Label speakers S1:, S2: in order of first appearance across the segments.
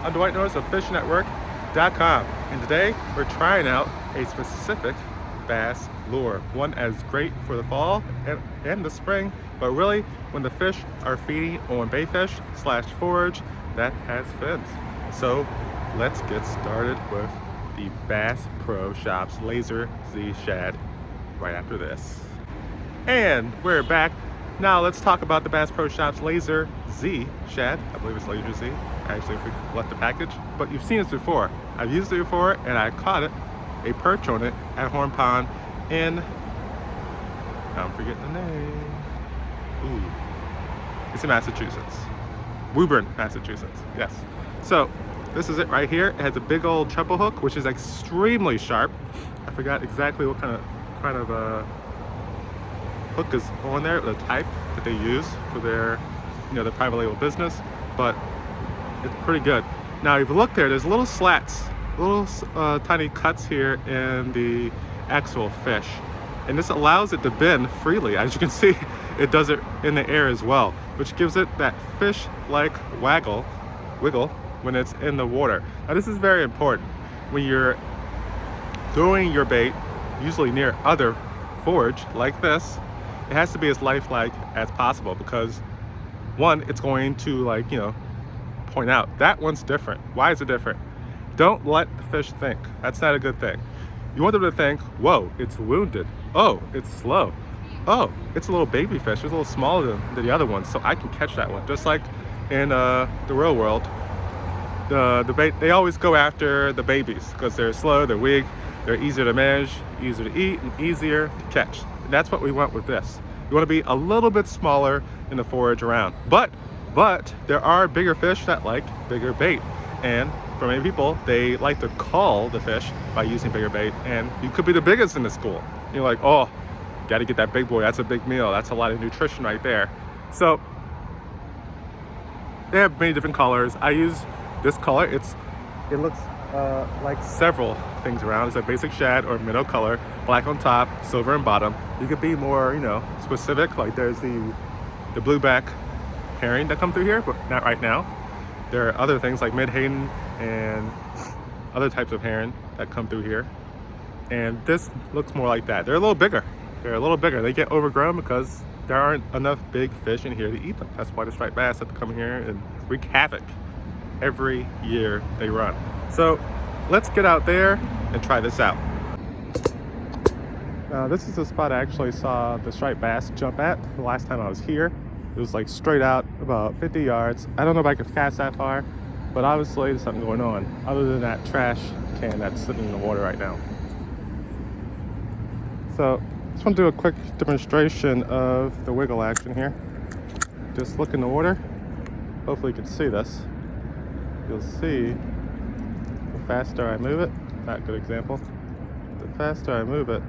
S1: on Dwight Norris of fishnetwork.com, and today we're trying out a specific bass lure, one as great for the fall and the spring, but really when the fish are feeding on baitfish / forage that has fins. So let's get started with the Bass Pro Shops Lazer Z Shad right after this. And we're back. Now let's talk about the Bass Pro Shops Lazer Z Shad. I believe it's Lazer Z. I actually left the package, but you've seen this before. I've used it before and I caught it, a perch on it at Horn Pond in, I'm forgetting the name. It's in Massachusetts. Woburn, Massachusetts. Yes. So this is it right here. It has a big old treble hook, which is extremely sharp. I forgot exactly what kind of hook is on there, the type that they use for their, their private label business, but it's pretty good. Now, if you look there's little slats, little tiny cuts here in the actual fish, and this allows it to bend freely. As you can see, it does it in the air as well, which gives it that fish-like wiggle when it's in the water. Now, this is very important when you're throwing your bait, usually near other forage like this. It has to be as lifelike as possible because, one, it's going to point out that one's different. Why is it different? Don't let the fish think. That's not a good thing. You want them to think, whoa, it's wounded. Oh, it's slow. Oh, it's a little baby fish. It's a little smaller than the other ones, so I can catch that one. Just like in the real world, the bait, they always go after the babies because they're slow, they're weak, they're easier to manage, easier to eat, and easier to catch. And that's what we want with this. You want to be a little bit smaller in the forage around. But there are bigger fish that like bigger bait. And for many people, they like to call the fish by using bigger bait. And you could be the biggest in the school. You're like, oh, got to get that big boy. That's a big meal. That's a lot of nutrition right there. So they have many different colors. I use this color. It looks like several things around. It's a basic shad or minnow color, black on top, silver on bottom. You could be more, specific. Like there's the blueback herring that come through here, but not right now. There are other things like Midhaven and other types of herring that come through here. And this looks more like that. They're a little bigger. They get overgrown because there aren't enough big fish in here to eat them. That's why the striped bass have to come here and wreak havoc every year they run. So let's get out there and try this out. This is the spot I actually saw the striped bass jump at the last time I was here. It was like straight out about 50 yards. I don't know if I could cast that far, but obviously there's something going on other than that trash can that's sitting in the water right now. So just want to do a quick demonstration of the wiggle action here. Just look in the water. Hopefully you can see this. You'll see the faster I move it, not a good example. The faster I move it,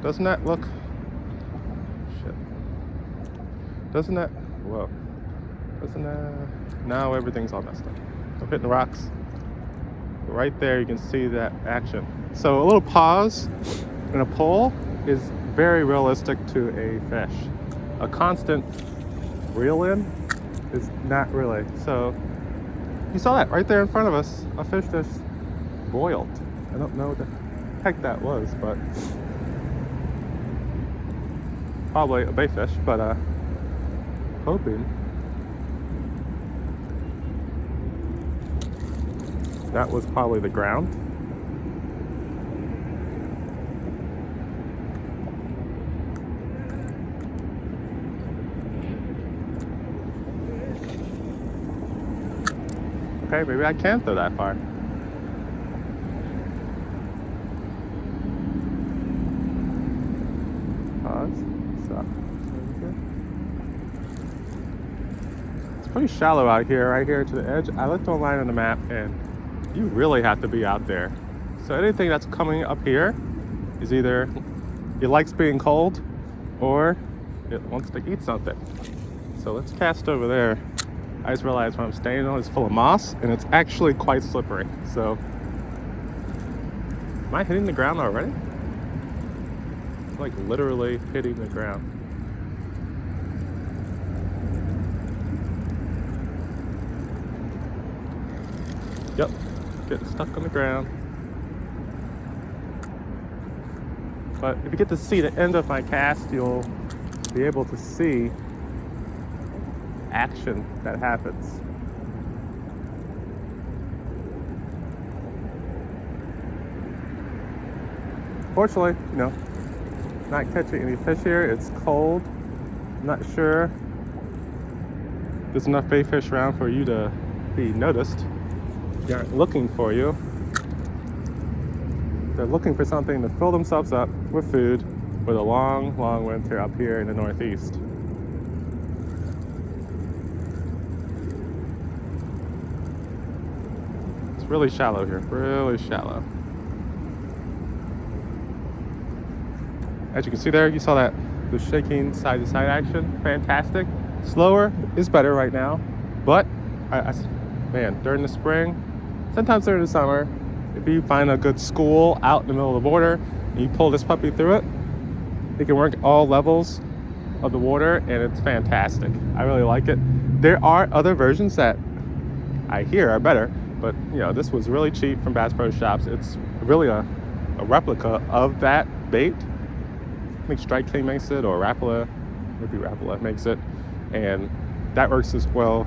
S1: doesn't that look, now everything's all messed up. I'm hitting the rocks. Right there you can see that action. So a little pause and a pull is very realistic to a fish. A constant reel in is not really. So you saw that right there in front of us, a fish just boiled. I don't know what the heck that was, but probably a baitfish, but hoping that was probably the ground. Okay, maybe I can throw that far. Pause. Stop. It's pretty shallow out here, right here to the edge. I looked online on the map and you really have to be out there. So anything that's coming up here is either it likes being cold or it wants to eat something. So let's cast over there. I just realized what I'm standing on is full of moss and it's actually quite slippery. So am I hitting the ground already? It's like literally hitting the ground. Yep, getting stuck on the ground. But if you get to see the end of my cast, you'll be able to see action that happens. Fortunately, not catching any fish here. It's cold. I'm not sure there's enough bait fish around for you to be noticed. They aren't looking for you. They're looking for something to fill themselves up with food with a long, long winter up here in the Northeast. It's really shallow here, really shallow. As you can see there, you saw that the shaking side to side action, fantastic. Slower is better right now, but man, during the spring, sometimes during the summer, if you find a good school out in the middle of the water and you pull this puppy through it, it can work all levels of the water and it's fantastic. I really like it. There are other versions that I hear are better, but this was really cheap from Bass Pro Shops. It's really a replica of that bait. I think Strike King makes it, or Rapala, maybe Rapala makes it, and that works as well.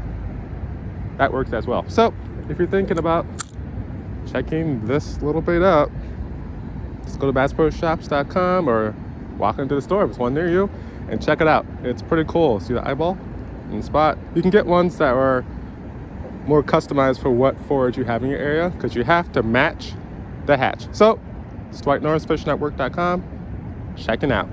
S1: So if you're thinking about checking this little bait out, just go to bassproshops.com or walk into the store if it's one near you and check it out. It's pretty cool. See the eyeball in the spot? You can get ones that are more customized for what forage you have in your area, because you have to match the hatch. So it's DwightNorrisFishNetwork.com. Checking out.